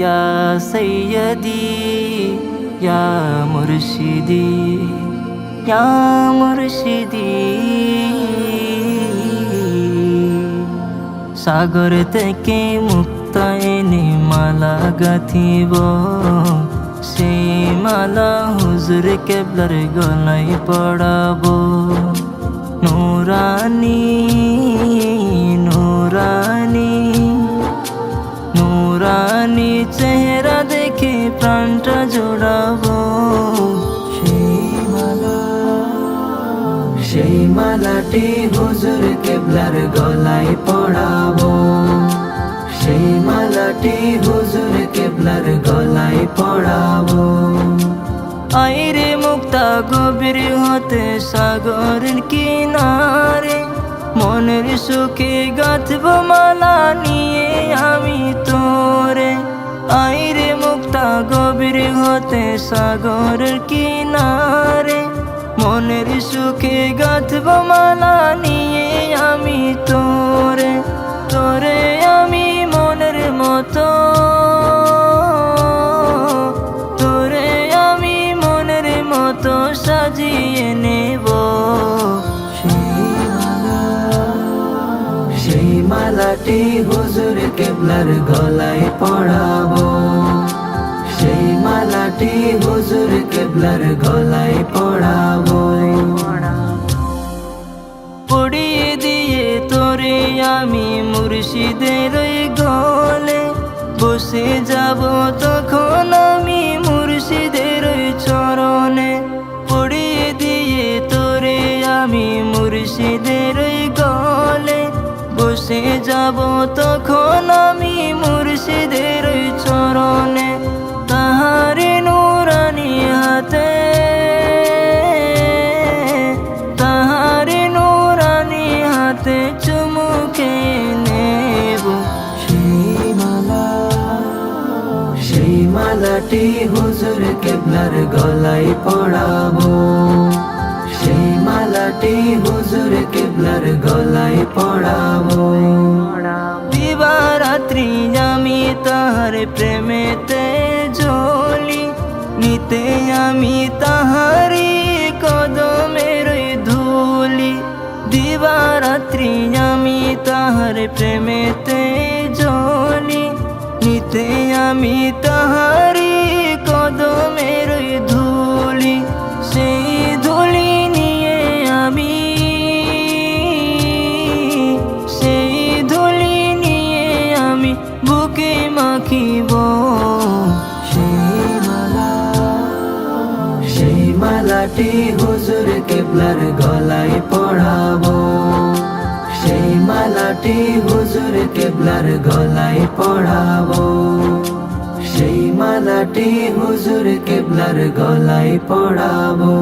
ইয়া সৈয়দি ইয়া মুর্শিদি ইয়া মুর্শিদি। সাগর থেকে মুক্তা এনে মালা গাঁথিব, সেই মালা হুজুর কেবলার গলায় পড়াবো। নূরানি নূরানি নূরানি চেহারা দেখে প্রাণটা জোড়াবো। সেই মালাটি হুজুর কেবলার গলায় পড়াবো, সেই মালাটি হুজুর কেবলার গলায় পড়াবো। আইরে মুক্তা গভীর হতে সাগরের কিনারে, মনের সুখে গাঁথব মালা নিয়ে আমি তোরে। আইরে মুক্তা গভীর হতে সাগরের কিনারে, মনের সুখে গাঁথব মালা নিয়ে আমি তোরে। তোরে আমি মনের মতো, তোরে আমি মনের মতো সাজিয়ে নেব। সেই মালাটি হুজুর কেবলার গলায় পড়াবো, সেই মালাটি হুজুর কেবলার গলায় পড়াবো। পড়িয়ে দিয়ে তোরে আমি মুর্শিদের গলে, বসে যাব তখন আমি মুর্শিদের চরণে। পড়িয়ে দিয়ে তোরে আমি মুর্শিদের গলে, বসে যাব তখন আমি মুর্শিদের চরণে। তাহারি নূরানি হাতে, তাহারি নূরানি হাতে চুমুকে নেব। সেই মালাটি হুজুর কেবলার গলায় পড়াবো, সেই মালাটি হুজুর কেবলার গলায় পড়াবো। দিবারাত্রি আমি তাহার প্রেমেতে জ্বলি, নিতে আমি তাহারি কদমের ধুলি। দিবারাত্রি আমি তাহার প্রেমেতে জ্বলি, নিতে আমি তাহারি কদমের ধুলি। সেই ধুলি নিয়ে আমি, সেই ধুলি নিয়ে আমি বুকে মাখিব। সেই মালাটি হুজুর কেবলার গলায় পড়াবো, সেই মালাটি হুজুর কেবলার গলায় পড়াবো, সেই মালাটি হুজুর কেবলার গলায় পড়াবো।